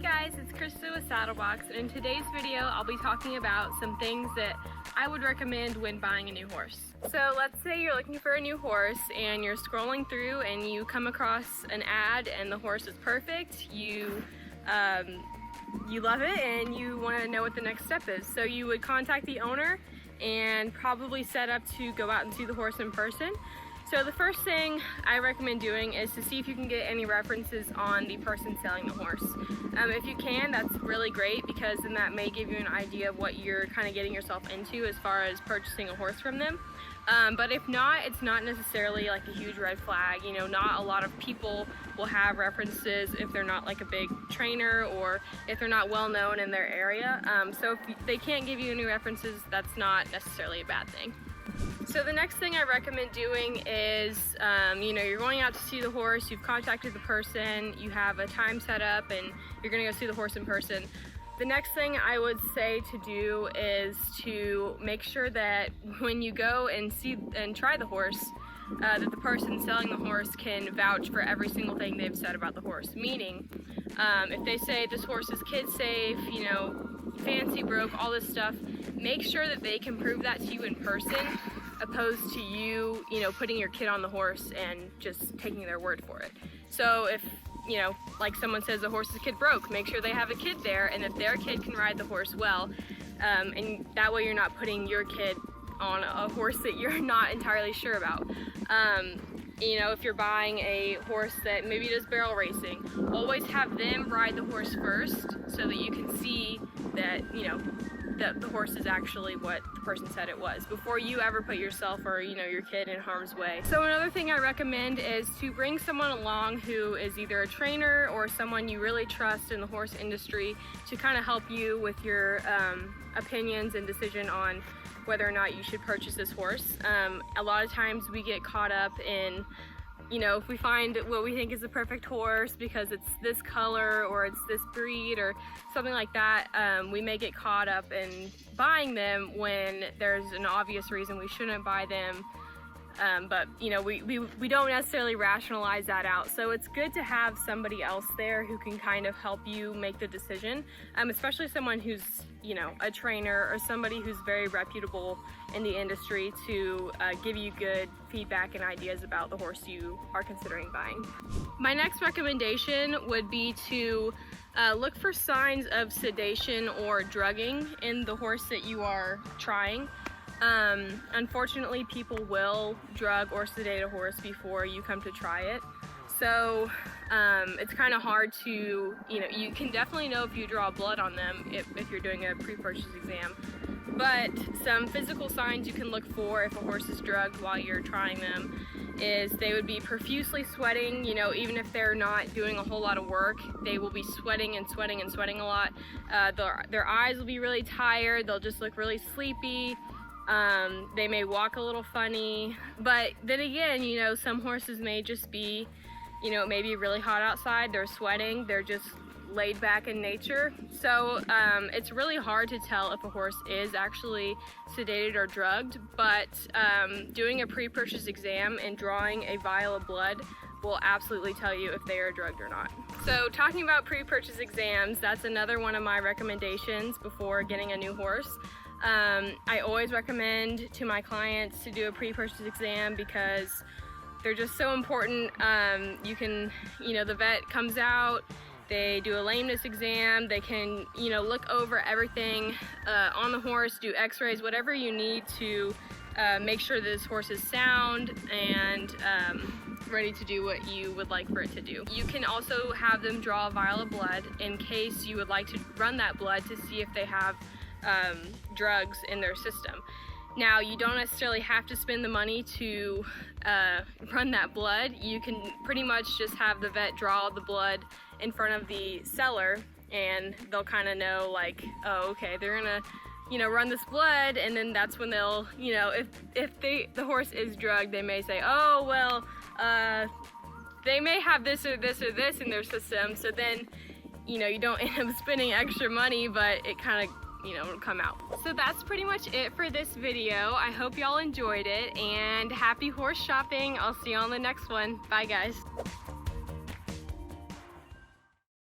guys, it's Krista with Saddlebox, and in today's video I'll be talking about some things that I would recommend when buying a new horse. So let's say you're looking for a new horse and you're scrolling through and you come across an ad and the horse is perfect, you love it and you want to know what the next step is. So you would contact the owner and probably set up to go out and see the horse in person. So the first thing I recommend doing is to see if you can get any references on the person selling the horse. If you can, that's really great, because then that may give you an idea of what you're kind of getting yourself into as far as purchasing a horse from them. But if not, it's not necessarily like a huge red flag. You know, not a lot of people will have references if they're not like a big trainer or if they're not well known in their area. So if they can't give you any references, that's not necessarily a bad thing. So the next thing I recommend doing is, you know, you're going out to see the horse, you've contacted the person, you have a time set up, and you're gonna go see the horse in person. The next thing I would say to do is to make sure that when you go and see and try the horse, that the person selling the horse can vouch for every single thing they've said about the horse. Meaning, if they say this horse is kid safe, you know, fancy broke, all this stuff, make sure that they can prove that to you in person, opposed to you, you know, putting your kid on the horse and just taking their word for it. So if, you know, like someone says the horse's kid broke, make sure they have a kid there and that their kid can ride the horse well, and that way you're not putting your kid on a horse that you're not entirely sure about. You know, if you're buying a horse that maybe does barrel racing, always have them ride the horse first so that you can see that, you know, that the horse is actually what the person said it was before you ever put yourself or, you know, your kid in harm's way. So another thing I recommend is to bring someone along who is either a trainer or someone you really trust in the horse industry to kind of help you with your opinions and decision on whether or not you should purchase this horse. A lot of times we get caught up in, you know, if we find what we think is the perfect horse because it's this color or it's this breed or something like that, we may get caught up in buying them when there's an obvious reason we shouldn't buy them. But you know, we don't necessarily rationalize that out. So it's good to have somebody else there who can kind of help you make the decision, especially someone who's, you know, a trainer or somebody who's very reputable in the industry to give you good feedback and ideas about the horse you are considering buying. My next recommendation would be to look for signs of sedation or drugging in the horse that you are trying. Unfortunately, people will drug or sedate a horse before you come to try it. So it's kind of hard to, you know, you can definitely know if you draw blood on them if you're doing a pre-purchase exam. But some physical signs you can look for if a horse is drugged while you're trying them is they would be profusely sweating. You know, even if they're not doing a whole lot of work, they will be sweating and sweating and sweating a lot. Their eyes will be really tired. They'll just look really sleepy. They may walk a little funny, but then again, you know, some horses may just be, you know, it may be really hot outside, they're sweating, they're just laid back in nature. So it's really hard to tell if a horse is actually sedated or drugged, but doing a pre-purchase exam and drawing a vial of blood will absolutely tell you if they are drugged or not. So talking about pre-purchase exams, that's another one of my recommendations before getting a new horse. I always recommend to my clients to do a pre-purchase exam because they're just so important. You can, you know, the vet comes out, they do a lameness exam, they can, you know, look over everything on the horse, do x-rays, whatever you need to make sure this horse is sound and ready to do what you would like for it to do. You can also have them draw a vial of blood in case you would like to run that blood to see if they have drugs in their system. Now, you don't necessarily have to spend the money to run that blood. You can pretty much just have the vet draw the blood in front of the seller and they'll kind of know, like, oh, okay, they're gonna, you know, run this blood, and then that's when they'll, you know, if the horse is drugged, they may say, oh, well, they may have this or this or this in their system, so then, you know, you don't end up spending extra money, but it kind of, you know, it'll come out. So that's pretty much it for this video. I hope y'all enjoyed it, and happy horse shopping. I'll see you on the next one. Bye, guys.